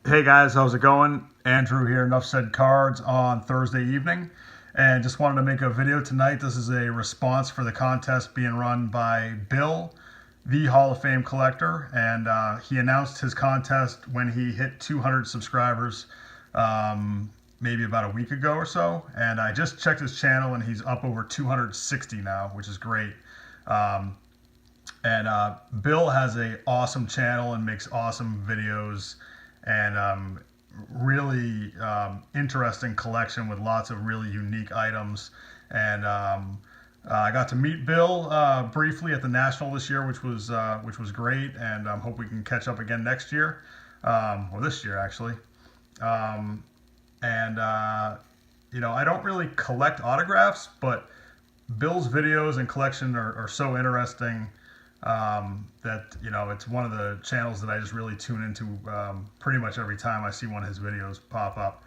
Hey guys, how's it going? Andrew here, Enough Said Cards on Thursday evening. And just wanted to make a video tonight. This is a response for the contest being run by Bill, the Hall of Fame collector. And he announced his contest when he hit 200 subscribers, maybe about a week ago or so. And I just checked his channel and he's up over 260 now, which is great. And Bill has a awesome channel and makes awesome videos and really interesting collection with lots of really unique items. And I got to meet Bill briefly at the National this year, which was great. And I hope we can catch up again next year, or this year actually. And you know, I don't really collect autographs, but Bill's videos and collection are so interesting that, you know, it's one of the channels that I just really tune into pretty much every time I see one of his videos pop up.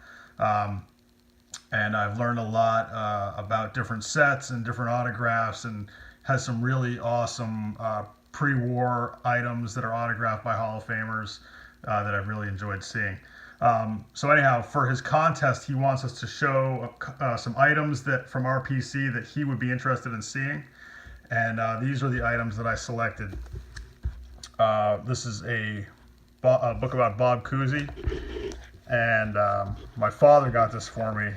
And I've learned a lot about different sets and different autographs, and has some really awesome pre-war items that are autographed by Hall of Famers that I've really enjoyed seeing. So anyhow, for his contest, he wants us to show some items that from our PC that he would be interested in seeing. And these are the items that I selected. This is a book about Bob Cousy, and my father got this for me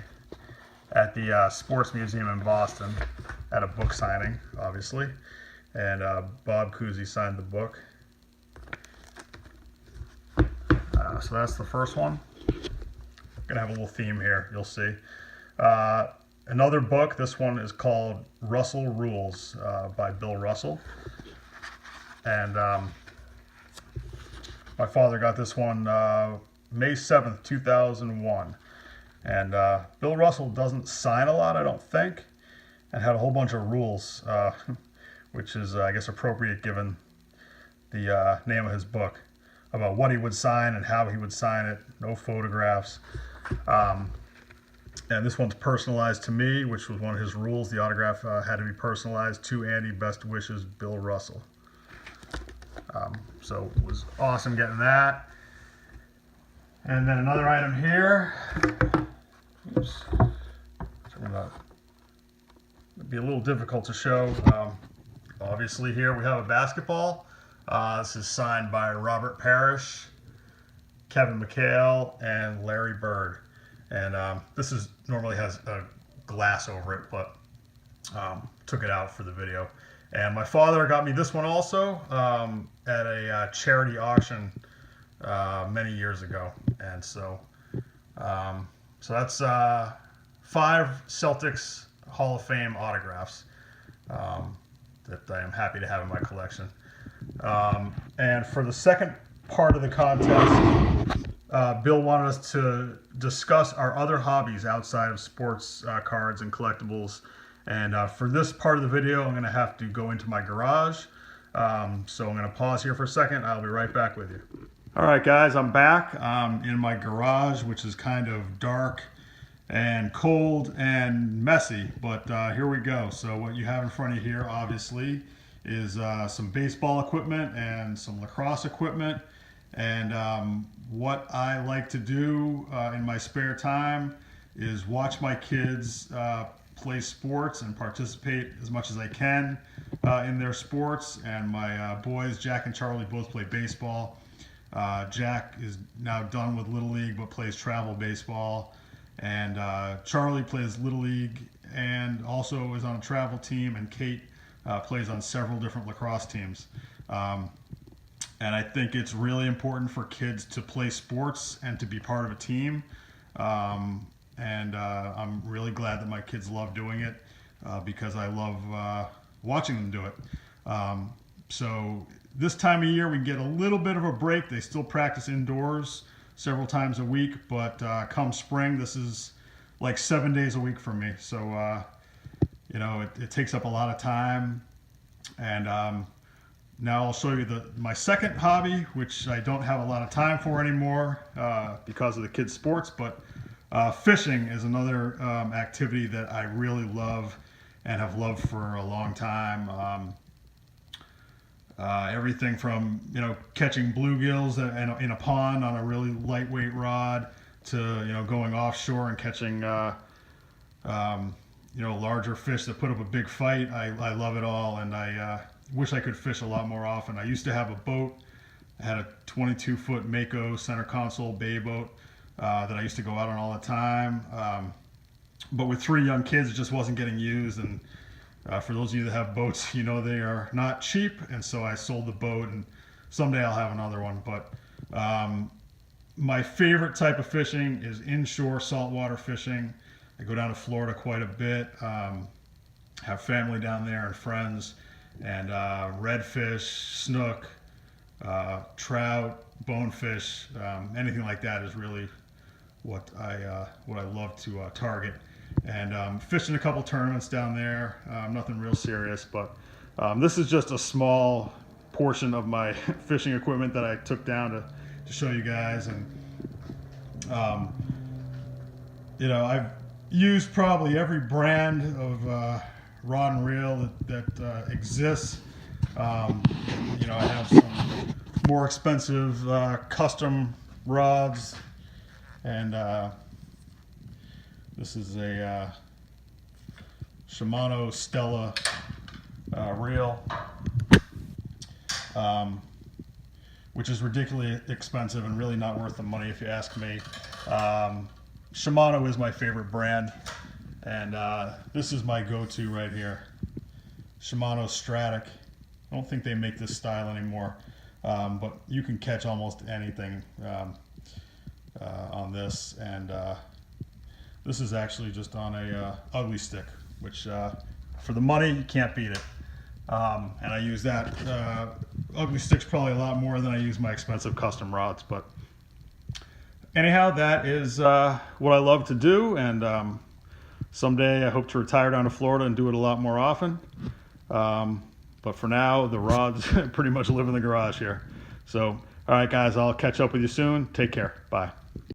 at the Sports Museum in Boston at a book signing, obviously. And Bob Cousy signed the book. So that's the first one. Gonna have a little theme here, you'll see. Another book, this one is called Russell Rules by Bill Russell. And my father got this one May 7th, 2001. And Bill Russell doesn't sign a lot, I don't think, and had a whole bunch of rules, which is, I guess, appropriate given the name of his book, about what he would sign and how he would sign it, no photographs. And this one's personalized to me, which was one of his rules. The autograph had to be personalized to Andy. Best wishes, Bill Russell. So it was awesome getting that. And then another item here. Oops. It'd be a little difficult to show. Obviously here we have a basketball. This is signed by Robert Parrish, Kevin McHale, and Larry Bird. And this is normally has a glass over it, but took it out for the video. And my father got me this one also at a charity auction many years ago. And so that's 5 Celtics Hall of Fame autographs that I am happy to have in my collection. And for the second part of the contest, Bill wanted us to discuss our other hobbies outside of sports cards and collectibles. And for this part of the video, I'm going to have to go into my garage. So I'm going to pause here for a second. I'll be right back with you. All right, guys, I'm back in my garage, which is kind of dark and cold and messy. But here we go. So what you have in front of you here, obviously, is some baseball equipment and some lacrosse equipment. And what I like to do in my spare time is watch my kids play sports and participate as much as I can in their sports. And my boys, Jack and Charlie, both play baseball. Jack is now done with Little League but plays travel baseball. And Charlie plays Little League and also is on a travel team. And Kate plays on several different lacrosse teams. And I think it's really important for kids to play sports and to be part of a team. And I'm really glad that my kids love doing it because I love watching them do it. So this time of year we get a little bit of a break. They still practice indoors several times a week, but come spring, this is like 7 days a week for me. So, you know, it takes up a lot of time. And now I'll show you my second hobby, which I don't have a lot of time for anymore because of the kids' sports, but fishing is another activity that I really love and have loved for a long time. Everything from, you know, catching bluegills in a pond on a really lightweight rod to, you know, going offshore and catching, you know, larger fish that put up a big fight. I love it all, and I wish I could fish a lot more often. I used to have a boat. I had a 22-foot Mako center console bay boat that I used to go out on all the time. But with 3 young kids, it just wasn't getting used. And for those of you that have boats, you know they are not cheap. And so I sold the boat, and someday I'll have another one. But my favorite type of fishing is inshore saltwater fishing. I go down to Florida quite a bit, have family down there and friends, and redfish, snook, trout, bonefish, anything like that is really what I love to target. And fishing a couple tournaments down there, nothing real serious, but this is just a small portion of my fishing equipment that I took down to show you guys. And you know, I've used probably every brand of rod and reel that exists. You know, I have some more expensive custom rods, and this is a Shimano Stella reel, which is ridiculously expensive and really not worth the money if you ask me. Shimano is my favorite brand, and this is my go-to right here, Shimano Stratic. I don't think they make this style anymore, but you can catch almost anything on this. And this is actually just on a ugly stick, which for the money, you can't beat it. And I use that ugly sticks probably a lot more than I use my expensive custom rods. But anyhow, that is what I love to do, and someday I hope to retire down to Florida and do it a lot more often. But for now, the rods pretty much live in the garage here. So, all right, guys, I'll catch up with you soon. Take care. Bye.